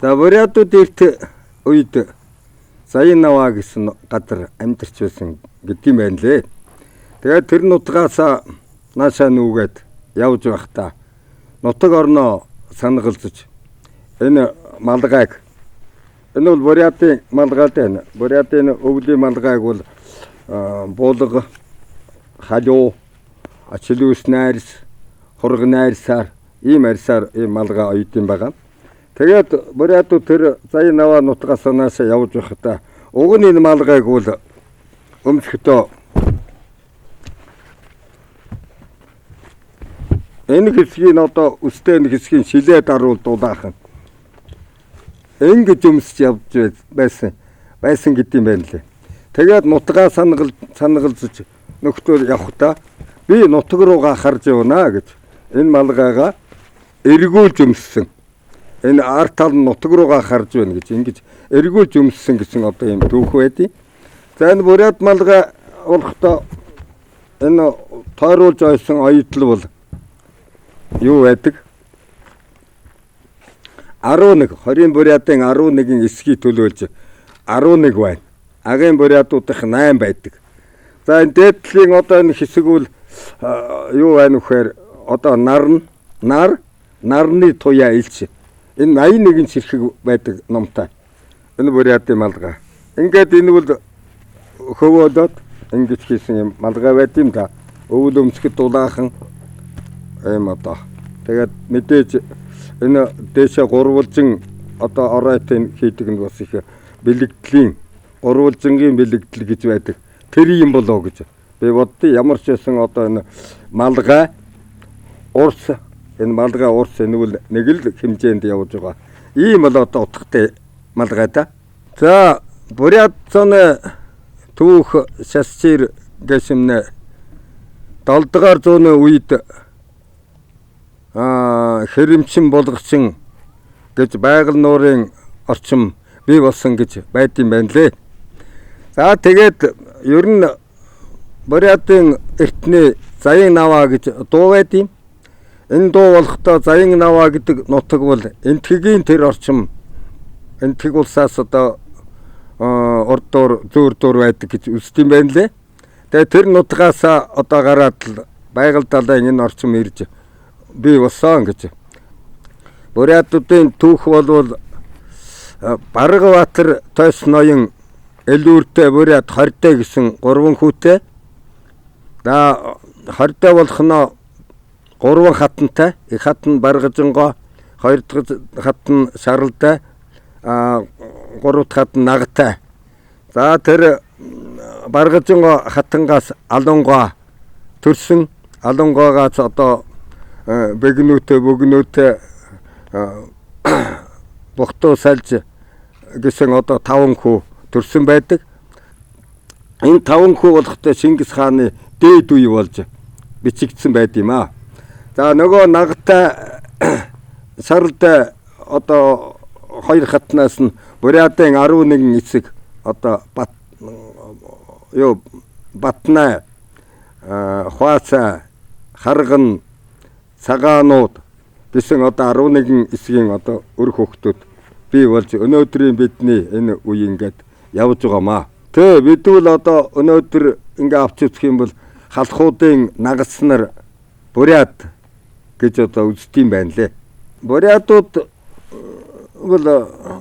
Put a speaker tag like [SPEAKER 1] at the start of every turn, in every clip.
[SPEAKER 1] За бурятууд эрт үед Заян наваа гэсэн газар амьдарч байсан гэдгийм байна лээ. Тэгээд тэр нутгаас наашаа нүүгээд явж байхдаа нутаг орноо санагалзаж энэ малгайг энэ бол бурятын малгай дээ. Бурятын өвлийн малгайг бол буулга, халуу, ачилүүс найрс, хург найрсаар ийм арьсаар ийм малгай оюутан байгаа. Тэгээд бурятууд тэр Заян наваа нутгаас наашаа явж байхдаа уг нь энэ малгайг бол өмсөхдөө энэ хэсгийн одоо өстэй энэ хэсгийн шилээ даруул дулаахан ингэж өмсөж явж байсан гэдэм байна лээ. Тэгээд нутгаа санагалзаж нөхдөө явхдаа би нутаг руугаа харж явна гэж энэ малгайгаа эргүүлж өмссөн. Энэ арт тал нутаг руугаа харж байна гэж ингэж эргүүлж өмссөн гэсэн одоо юм түүх байдیں۔ За энэ бурят малгай болохдоо энэ тойруулж ойсон оюутал бол юу байдаг? 11 20 бурятын 11-ийн эсхий төлөөлж 11 байна. Агийн бурятуудынх 8 байдаг. За энэ дээдлийн одоо энэ хэсэг бол юу байна вэхээр одоо нарны туяа илч. Энэ 81 ширхэг байдаг номтой. Энэ бурятын малгай. Ингээд энэ бол хөвөөдöd ингэж хийсэн юм малгай байт юм да. Өвөл өмсгөд дулаахан ийм одоо. Тэгээд мэдээж энэ дээшээ гурвалжин одоо оройтын хийдэг нь бас их бэлэгдлийн гурвалжингийн бэлэгдэл гэж байдаг. Тэр юм болоо гэж. Би боддоо ямар ч байсан одоо энэ малгай урс энэ малгай урс энэ бол нэг л хэмжээнд явж байгаа. Ийм бол одоо утгатай малгай да. За бурят зоны түүх шасчир гэсэмнэ 7 дугаар зууны үед хэрэмчин болгочин гэж байгаль нуурын орчим бий болсон гэж байдсан байна лээ. За тэгээд ер нь бурятын эртний Заян наваа гэж дуу байдیں۔ Энэ дуу болохдоо Заян наваа гэдэг нутаг бол энтхэгийн тэр орчим энтхэг улсаас одоо ордоор зөөрдөр байдаг гэж үздэм байна лээ. Тэгээд тэр нутгаас одоо гараад байгаль далайн энэ орчим ирж бий болсон гэж. Бурятуудын түүх бол Баргаватар Тойс ноён Элүүртэй бурят хортой гэсэн 3 хүүтэй. За хортой болох нь 3 хатантай. Их хатан Баргажингоо, 2 дахь хатан Шаралтай, 3 дахь хатан Нагтай. За тэр Баргажингоо хатангаас Алунгоо төрсөн. Алунгоогаас одоо бөгнөөтэй бохтоо сальж гэсэн одоо 5 хүү төрсөн байдаг. Энэ 5 хүү болохдоо Шингис хааны дээд үе болж бичигдсэн байд юм аа. За нөгөө Нагтай Шаралтай одоо 2 хатнаас нь бурятын 11 эсэг одоо Батнай, Хуаца, Харган, Цагаанууд гэсэн одоо 11 эсгийн одоо өр хөхтүүд бий болж өнөөдрийн бидний энэ үе ингээд явж байгаамаа. Тэ бидвэл одоо өнөөдөр ингээ авч үзэх юм бол халахуудын нагас нар бурят гэж одоо үздэм байна лээ. Бурятууд бол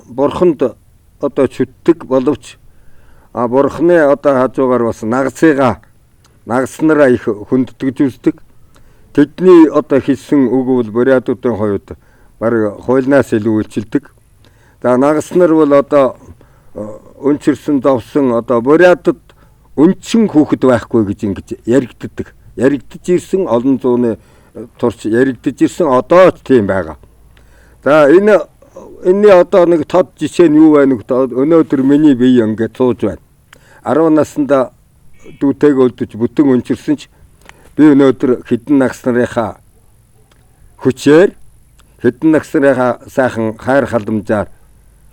[SPEAKER 1] бурханд одоо чүтдэг боловч бурхны одоо хажуугаар бас нагас нараа их хүндэтгэж үздэг. Тэдний одоо хийсэн үг бол бурятуудын хувьд бараг хуйлнаас илүү үйлчилдэг. За нагас нар бол одоо өнчирсэн зовсон одоо бурятад өнчин хүүхэд байхгүй гэж ингэж яригддаг. Яригдж ирсэн олон зууны турш яригдж ирсэн одоо ч тийм байгаа. За энэний одоо нэг тод жишээ нь юу байна вэ? Өнөөдөр миний бие ингээд сууж байна. 10 наснда дүүтэйг өлдөж бүтэн өнчирсэн ч би өнөөдөр хэдэн нагас нарынхаа хүчээр хэдэн нагас нарынхаа сайхан хайр халамжаар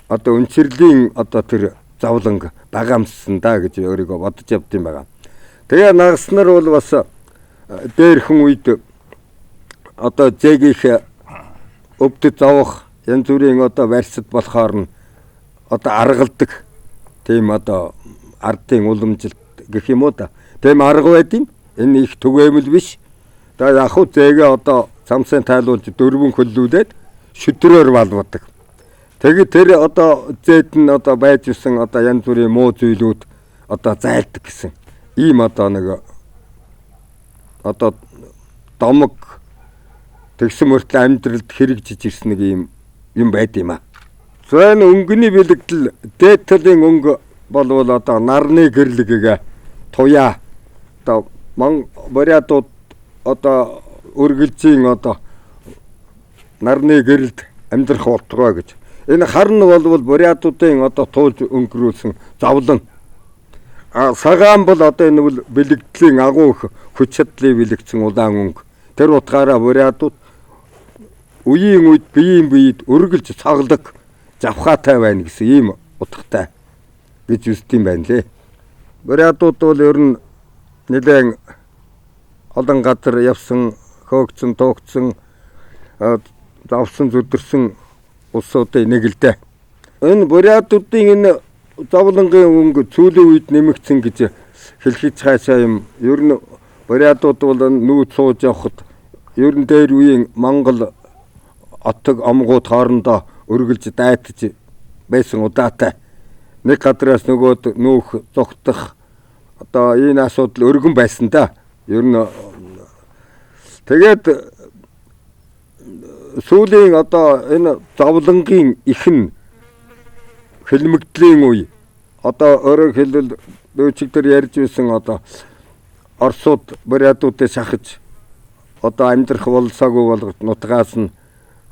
[SPEAKER 1] одоо өнчирлийн одоо тэр зовлонг багамссан да гэж өөрийгөө бодож явдсан байгаа. Тэгээ нагас нар бол бас дээрхэн үед одоо зээгийнх өвдөж зовох янз бүрийн одоо барьцад болохоор нь одоо аргалдаг тийм одоо ардын уламжилт гэх юм уу да. Тийм арга байд юм. Энэ их түгээмэл биш. За яг хөө зээгээ одоо цамцын тайлуулж дөрвөн хөллүүлээд шүдрөөр балбадаг. Тэгээд тэр одоо зээд нь одоо байж исэн одоо янз бүрийн муу зүйлүүд одоо зайлдаг гэсэн. Ийм одоо нэг одоо домог тэгсэн мөртлөө амьдралд хэрэгжиж ирсэн нэг юм байд юм аа. За энэ өнгөний бэлэгдэл дээд талын өнгө болвол одоо нарны гэрлэгээ туяа одоо бурятууд одоо үргэлжийн одоо нарны гэрэлд амьдрах болтгоо гэж. Энэ харн болвол бурятуудын одоо туулж өнгөрүүлсэн зовлон. Сагаан бол одоо энэ бол бэлэгдлийн агуу хүч чадлыг бэлэгдсэн улаан өнгө. Тэр утгаараа бурятууд үеийн үед биеийн биед өргөлж цаглаг завхаатай байна гэсэн ийм утгатай гэж үздэм байна лээ. Бурятууд бол ер нь нэлээд олон газар явсан, хөөгцөн, тоогцсон, завсан, зүдэрсэн улсуудын нэг л дээ. Энэ бурятуудын энэ зовлонгийн өнгө сүүлийн үед нэмэгдсэн гэж хэлхийж цаашаа юм. Ер нь бурятууд бол нүүц сууж явхад ер нь дээр үеийн Монгол отог омгууд хоорондоо өргөлж дайтаж байсан удаатай. Нэг гадраас нөгөөд нүүх зогтох одоо энэ асуудал өргөн байсан да. Ер нь тэгээд сүүлийн одоо энэ зовлонгийн ихэн хэлмэгдлийн үе одоо өөрөөр хэлбэл дөөчигдөр ярьж байсан одоо Оросууд бурятуудыг шахаж одоо амьдрах болсоогүй болгож нутгаас нь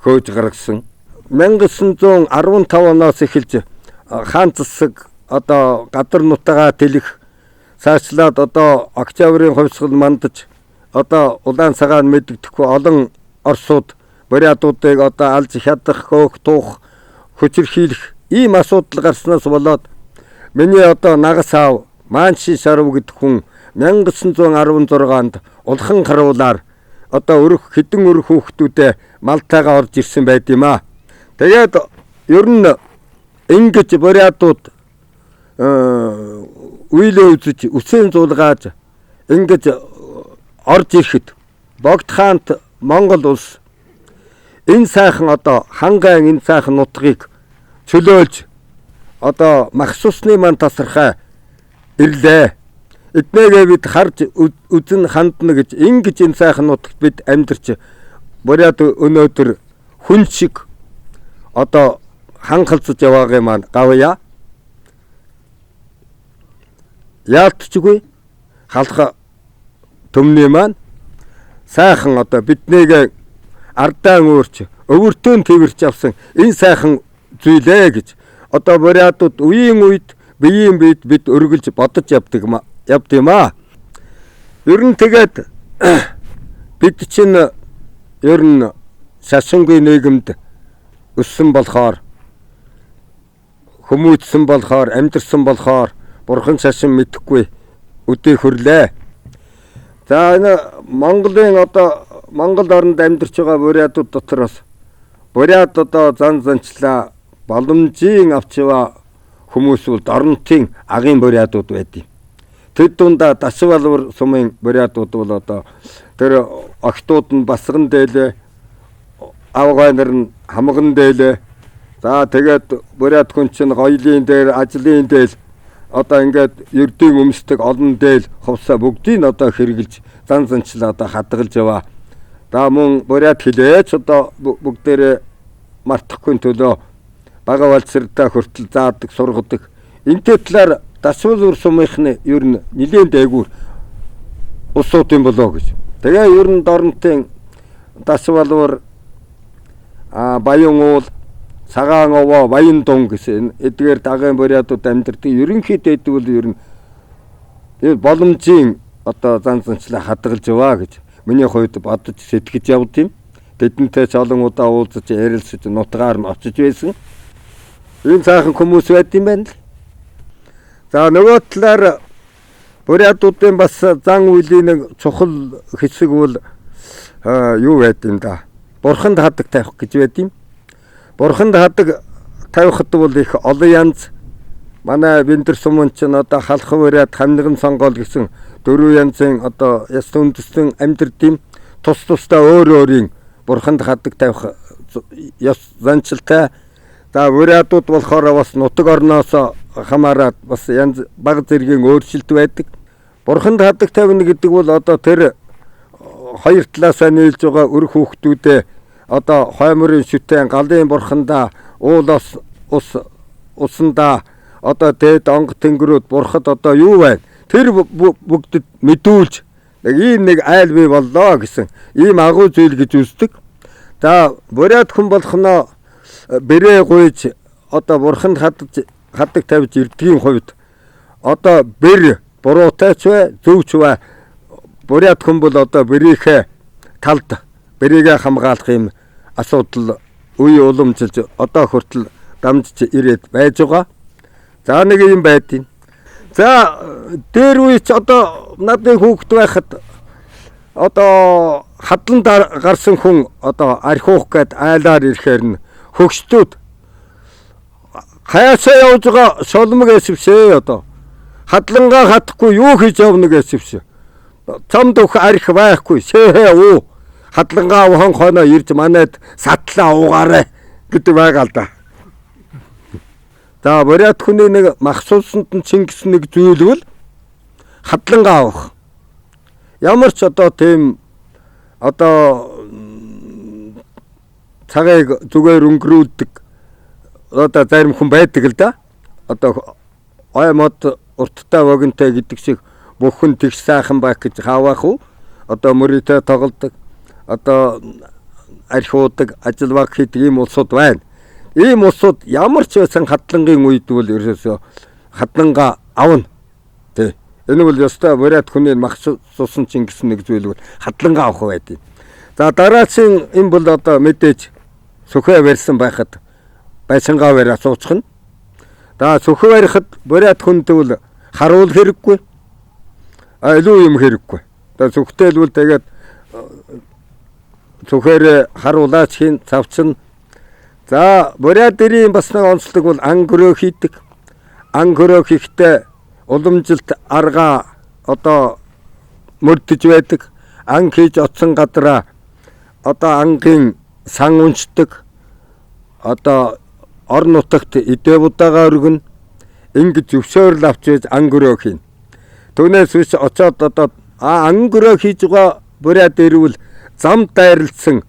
[SPEAKER 1] хөөж гаргасан. 1915 оноос эхэлж хаан засаг одоо гадар нутгаа тэлэх цаашлаад одоо Октябрийн хувьсгал мандаж одоо улаан цагаан мэддэхгүй олон Оросууд бурятуудыг одоо алж хядах, хөөх, тух, хүчирхийлэх ийм асуудал гарснаас болоод миний одоо нагас аав Маанши Шарв гэдэг хүн 1916 онд улхан харуулаар одоо хэдэн өрх хүүхдүүдээ Малтайгаа орж ирсэн байд юм аа. Тэгээд ер нь ингэж бурятууд үйлээ үзэж үсэн зулгааж ингэж орж ирэхэд Богд хаант Монгол улс энэ сайхан одоо хангаан энэ сайхан нутгийг чөлөөлж одоо махсусны ман тасархай ирлээ. Эднээгээ бид харж үзэн хандна гэж ингэж энэ сайхан нутагт бид амьдарч бурят өнөөдөр хүн шиг одоо хангалцж яваагаа маань гавья. Яалтчгүй халах төмний маань сайхан одоо биднээгээ ардаан өөрч өвөртөө тэрч авсан энэ сайхан зүйлээ гэж одоо бурятууд үеийн үед биеийн бид өргөлж бодож явдаг юм аа. Ер нь тэгээд бид чинь ер нь шашингүй нийгэмд өссөн болохоор хүмүүжсэн болохоор амьдэрсэн болохоор бурхан шашин мэдэхгүй өдөө хөрлөө. За энэ Монголын одоо Монгол орнд амьдарч байгаа бурятууд дотроос бурят одоо зан занчлаа боломжийн авчива хүмүүс бол дорнотын агын бурятууд байдیں۔ Тэд дундаа Дашвалвар сумын бурятууд бол одоо тэр огтуд нь басган дээлээ, авгайнар нь хамган дээлээ. За тэгээд бурят хүн чинь гоёлын дээр, ажлын дээл одоо ингээд ердийн өмсдөг олон дээл хувсаа бүгдийг одоо хэрэгжилж зан занчлаа одоо хадгалж яваа. За мөн бурят хэлээч одоо бүгдээрээ мартахгүй төлөө бага валцртаа хүртэл заадаг, сургадаг. Энтэй талаар Дашвалвар сумынхны ер нь нэлээд дээгүүр усуудын болоо гэж. Тэгээ ер нь дорнотын Дашвалвар Баян уул, цагаан овоо, баян дун гэсэн эдгээр дагын бурятууд амьдардаг. Ерөнхийдөө бол ер нь боломжийн одоо зан занчлаа хадгалж яваа гэж миний хувьд бодож сэтгэж явд юм. Тэдэнтэй ч олон удаа уулзаж ярилцаж нутгаар нь очиж байсан. Энэ цаахан хүмүүс байд юм байна л. За нөгөө талаар бурятуудын бас зан үйлийн нэг чухал хэсэг бол юу байд юм да. Бурханд хаддаг тавих гэж байд юм. Бурханд хадаг тавихад бол их олон янз манай бинтэр сумын ч одоо халах өрөөд хамниган сонгоол гэсэн 4 янзын одоо яс үндэстэн амьдртын тус тусдаа өөр өөрийн бурханд хадаг тавих яс занчилтай. За өрөөдүүд болохоор бас нутаг орноос хамаарат бас янз баг зэргийн өөрчлөлт байдаг. Бурханд хадаг тавина гэдэг бол одоо тэр хоёр талаасаа нийлж байгаа өр хүүхдүүдээ одоо хоймрын шүтэн галын бурхандаа уулаас усандаа одоо дээд онго тэнгэрүүд бурхад одоо юу байна? Тэр бүгдэд мэдүүлж ийм нэг айл бий боллоо гэсэн ийм агуу зүйл гэж үздэг. За бурят хүн болохноо бэрээ гуйж одоо бурханд хадаг тавьж ирдгийн хувьд одоо бэр буруутай ч вэ зөв ч вэ бурят хүн бол одоо бэрийнхээ талд бэрийгээ хамгаалах юм асуудал үе уламжилж одоо хүртэл дамжиж ирээд байж байгаа. За нэг юм байдیں۔ За дээр үеч одоо надын хүүхэд байхад одоо хадлан гарсан хүн одоо архиух гээд айлаар ирэхээр нь хөгшдүүд хаяасаа явж байгаа шолмог эсвшээ одоо хадлангаа хатахгүй юу хийж явна гэсвшээ. Цамд өх арх байхгүй шээ уу хадлангаа ухан хоноо ирж манайд сатлаа уугаарай гэдэг байгаа л да. За бурят хүний нэг махсуулсанд нь чингэсэн нэг зүйл бол хадлангаа авах. Ямар ч одоо тийм одоо цагийг зүгээр өнгөрүүлдэг одоо зарим хүн байдаг л да. Одоо ой мод урттай вогонтой гэдэг шиг бүх хүн тэгш сайхан байх гэж хаавах уу? Одоо мөрөдөө тоглодог, одоо архиудаг, ажил баг хийдэг ийм улсууд байна. Ийм улсууд ямар ч байсан хадлангийн үед бол ерөөсөө хадлангаа авна. Тэ. Энэ бол ёстой бурят хүний махсуусан чингэсэн нэг зүйл бол хадлангаа авах байдیں۔ За дараагийн энэ бол одоо мэдээж сөхөө барьсан байхад байшингаа барь асуучих нь. За сөхөө барихад бурят хүнд бол харуул хэрэггүй. Илүү юм хэрэггүй. За сүхтэл бол тэгээд сүхээр харуулаач хийн цавчин. За бурят дэрийн бас нэг онцлог бол ангөрөө хийдэг. Ангөрөө хийхдээ уламжилт арга одоо мөрдөж байдаг. Ан хийж оцсон гадраа одоо ангийн сан уншдаг. Одоо орон нутагт эдээ будаага өргөн ингэж өвсөөр авч ийж ангөрөө хийн. Түүнээс үс очоод одоо ангөрөө хийж байгаа бурят ирвэл зам дайрлсан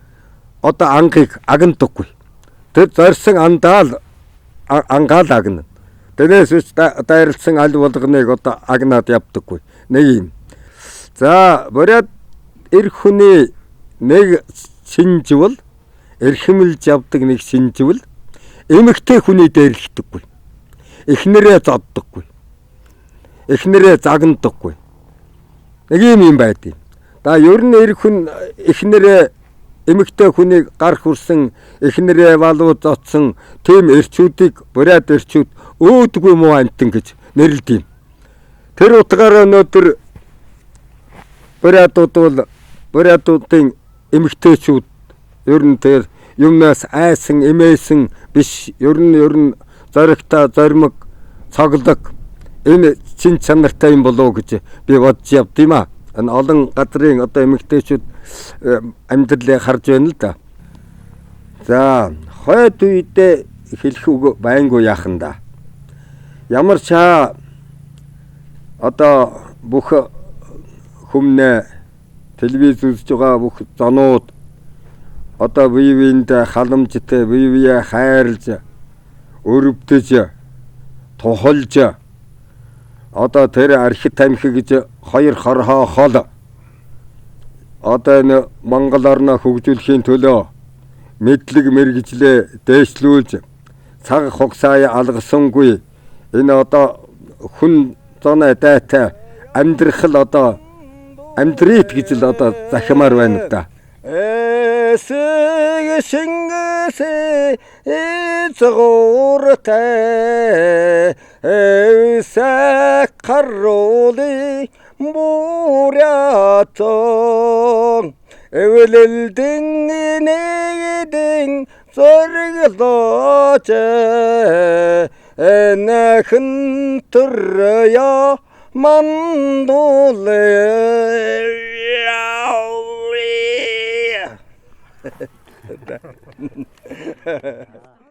[SPEAKER 1] одоо ангыг агнадаггүй. Тэр зорьсон андаал ангаал агна. Тэрнээс үс дайрлсан аль болгоныг одоо агнаад явдаггүй. Нэг юм. За бурят эр хүний нэг шинжвэл эрхэмлж явдаг нэг шинжвэл эмэгтэй хүний дээрлэхдэггүй. Эхнэрээ зоддоггүй. Эхнэрээ загнадаггүй. Нэг юм байдیں۔ Да ер нь эр хүн эхнэрээ эмэгтэй хүнийг гарах хүрсэн эхнэрээ валуу зодсон тийм эрчүүдийг бурят эрчүүд өөдгүй муу амтан гэж нэрлэдэг юм. Тэр утгаараа өнөөдөр бурятууд бол бурятуудын эмэгтэйчүүд ер нь тэр юмнаас айсан эмээсэн биш ер нь зоригтой зоримог цоглог энэ чин чанартай юм болов гэж би бодож явд юм а. Энэ олон газрын одоо эмэгтэйчүүд амьдралыг харж байна л да. За хойд үедээ хэлэх үг байнгүй яахан да. Ямар ч одоо бүх хүмүүнэ телевиз үзэж байгаа бүх зонууд одоо биевинд халамжтай биевээ хайрлж өрөвдөж тухалж одоо тэр архи тамхи гэж хоёр хорхоо хол одоо энэ Монгол орноо хөгжүүлэхийн төлөө мэдлэг мэргэжлээ дээшлүүлж цаг хугацаа алгасангүй энэ одоо хүн зоноо дайтай амьдрах л одоо амьдрит гэж л одоо захимаар байна да. Эсэг шингэсэ эцгүүртэй эсэг каруули бурятон эвэлэлдэн нэгдэн зориглооч энэхэн төрөё мандулээ